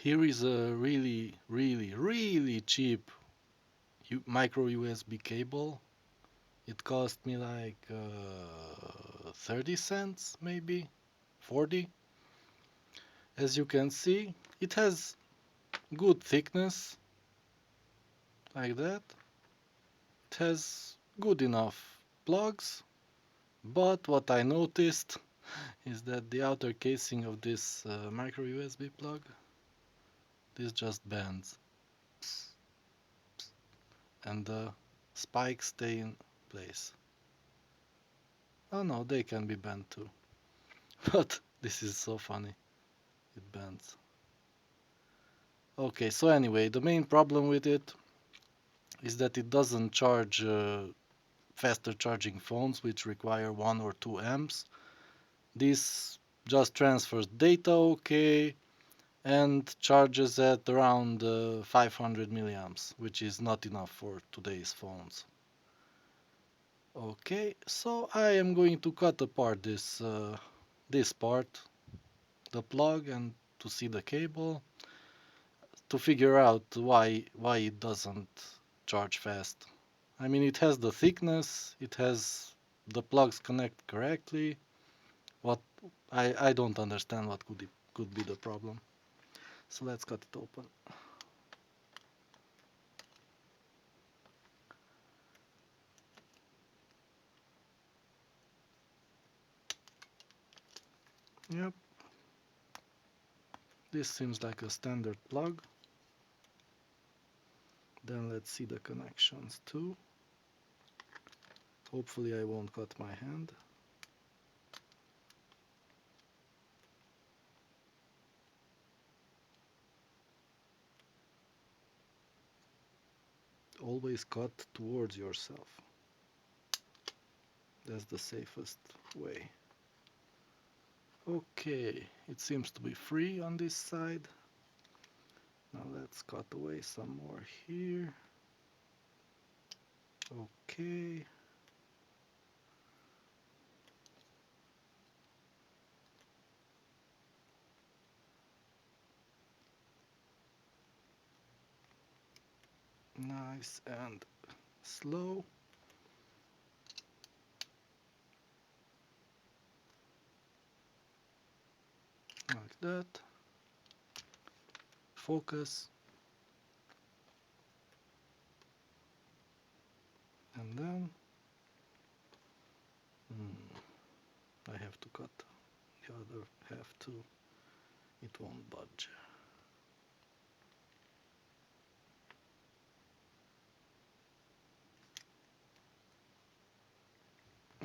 Here is a really cheap micro USB cable. It cost me like 30 cents, maybe 40. As you can see, it has good thickness, like that. It has good enough plugs, but what I noticed is that the outer casing of this micro USB plug, this just bends, and the spikes stay in place. Oh no, they can be bent too. But this is so funny. It bends. Okay, so anyway, the main problem with it is that it doesn't charge faster charging phones which require 1 or 2 amps. This just transfers data okay and charges at around 500 milliamps, which is not enough for today's phones. Okay, so I am going to cut apart this part, the plug, and to see the cable, to figure out why it doesn't charge fast. I mean, it has the thickness, it has the plugs connect correctly. What I don't understand what could be the problem. So let's cut it open. Yep, this seems like a standard plug. Then let's see the connections too. Hopefully I won't cut my hand. Always cut towards yourself. That's the safest way. Okay, it seems to be free on this side. Now let's cut away some more here. Okay. Nice and slow. Like that. Focus. And then I have to cut the other half too. It won't budge.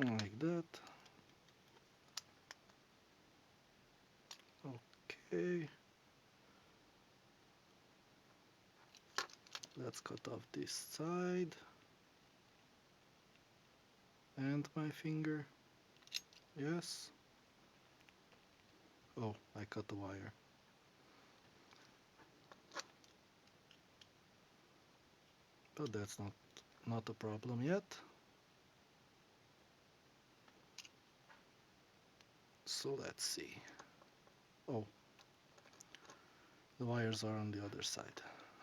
Like that. Okay. Let's cut off this side. And my finger. Yes. Oh, I cut the wire. But that's not a problem yet. So let's see. Oh, the wires are on the other side.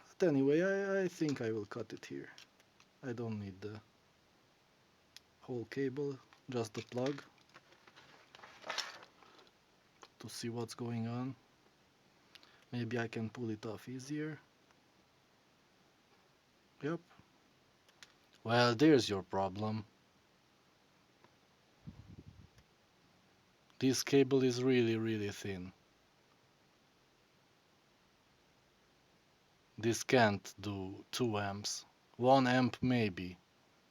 But anyway, I think I will cut it here. I don't need the whole cable, just the plug, to see what's going on. Maybe I can pull it off easier. Yep. Well, there's your problem. This cable is really thin. This can't do 2 amps. 1 amp maybe,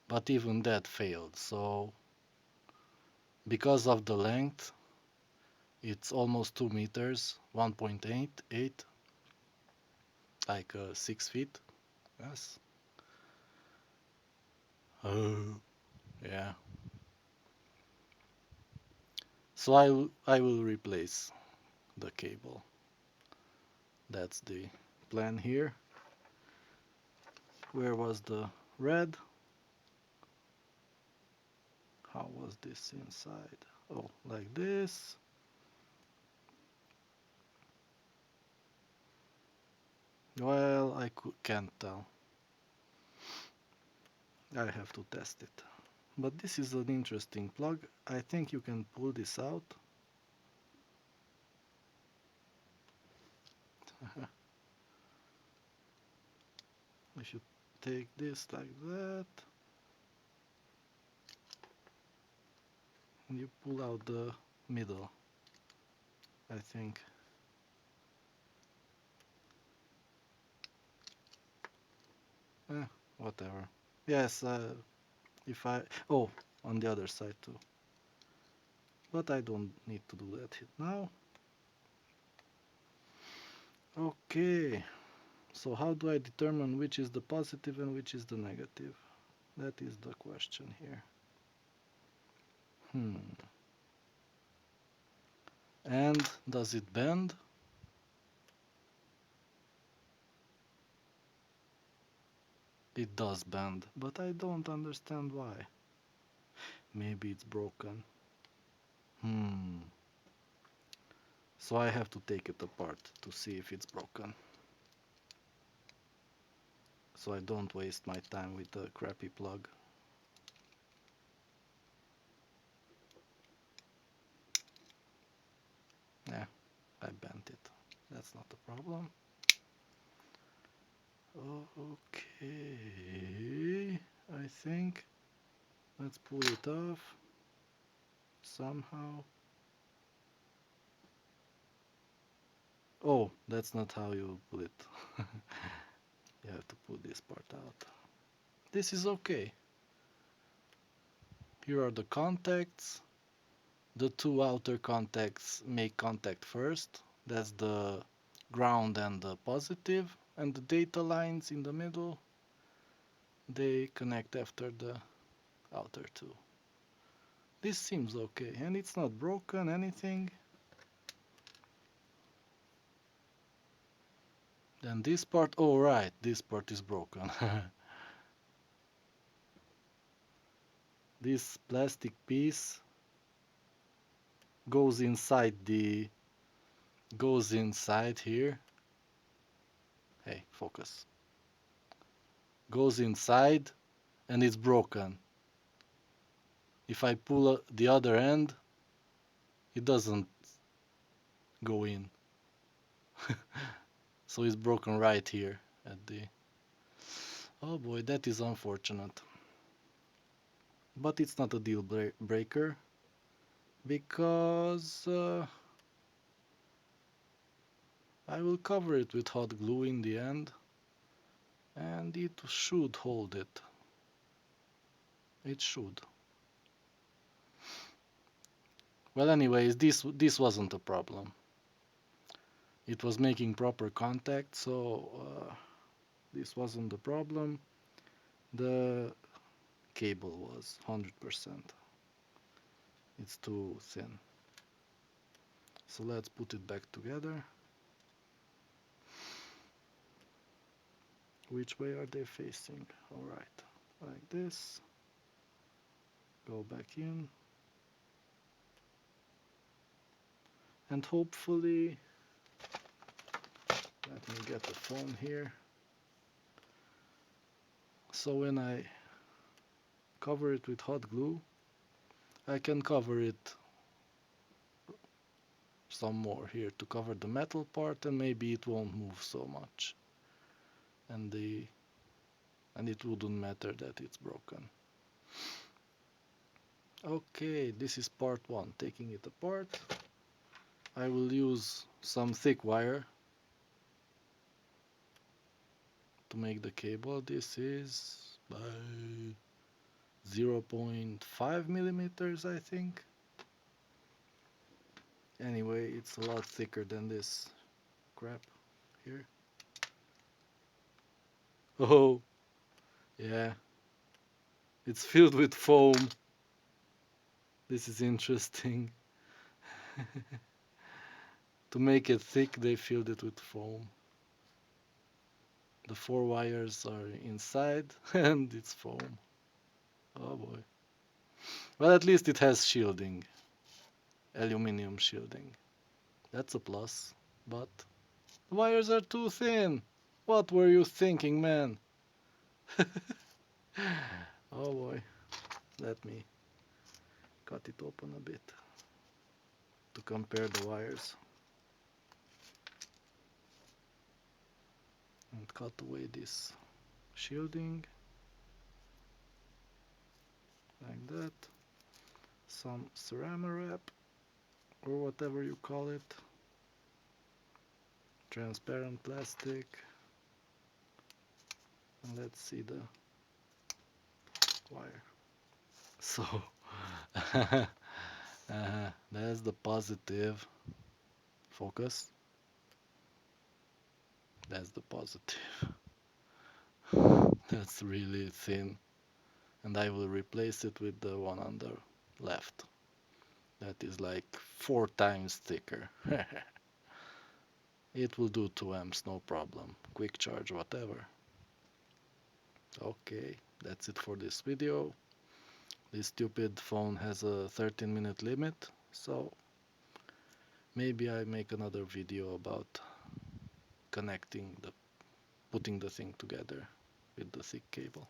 but even that failed. So because of the length, it's almost 2 meters, 1.88, like 6 feet. Yes. Oh, yeah. So I will replace the cable. That's the plan here. Where was the red? How was this inside? Oh, like this. Well, can't tell. I have to test it. But this is an interesting plug. I think you can pull this out. If you take this like that, and you pull out the middle, I think. Whatever. Yes, if I... Oh, on the other side too. But I don't need to do that now. Okay, so how do I determine which is the positive and which is the negative? That is the question here. And does it bend? It does bend, but I don't understand why. Maybe it's broken. So I have to take it apart to see if it's broken. So I don't waste my time with a crappy plug. Yeah, I bent it. That's not a problem. Okay, I think. Let's pull it off somehow. Oh, that's not how you pull it. You have to pull this part out. This is okay. Here are the contacts. The two outer contacts make contact first. That's the ground and the positive. And the data lines in the middle, they connect after the outer two. This seems okay, and it's not broken, anything. Then this part, oh right, this part is broken. This plastic piece goes inside here. Hey, focus. Goes inside and it's broken. If I pull the other end, it doesn't go in. So it's broken right here at the... Oh boy, that is unfortunate. But it's not a deal breaker because I will cover it with hot glue in the end and it should hold it. It should. Well, anyways, this wasn't a problem. It was making proper contact, so this wasn't the problem. The cable was 100%. It's too thin. So let's put it back together. Which way are they facing? Alright, like this. Go back in. And hopefully, let me get the phone here. So when I cover it with hot glue, I can cover it some more here to cover the metal part, and maybe it won't move so much. And it wouldn't matter that it's broken. Okay, this is part one, taking it apart. I will use some thick wire to make the cable. This is by 0.5 millimeters, I think. Anyway, it's a lot thicker than this crap here. Oh, yeah. It's filled with foam. This is interesting. To make it thick, they filled it with foam. The four wires are inside and it's foam. Oh boy. Well, at least it has shielding. Aluminium shielding. That's a plus. But the wires are too thin. What were you thinking, man? Oh boy, let me cut it open a bit to compare the wires and cut away this shielding like that. Some ceramic wrap or whatever you call it, transparent plastic, and let's see the wire. So that's the positive. Focus. That's the positive. That's really thin, and I will replace it with the one on the left. That is like 4 times thicker. It will do 2 amps, no problem. Quick charge, whatever. Okay, that's it for this video. This stupid phone has a 13-minute limit, so maybe I make another video about putting the thing together with the thick cable.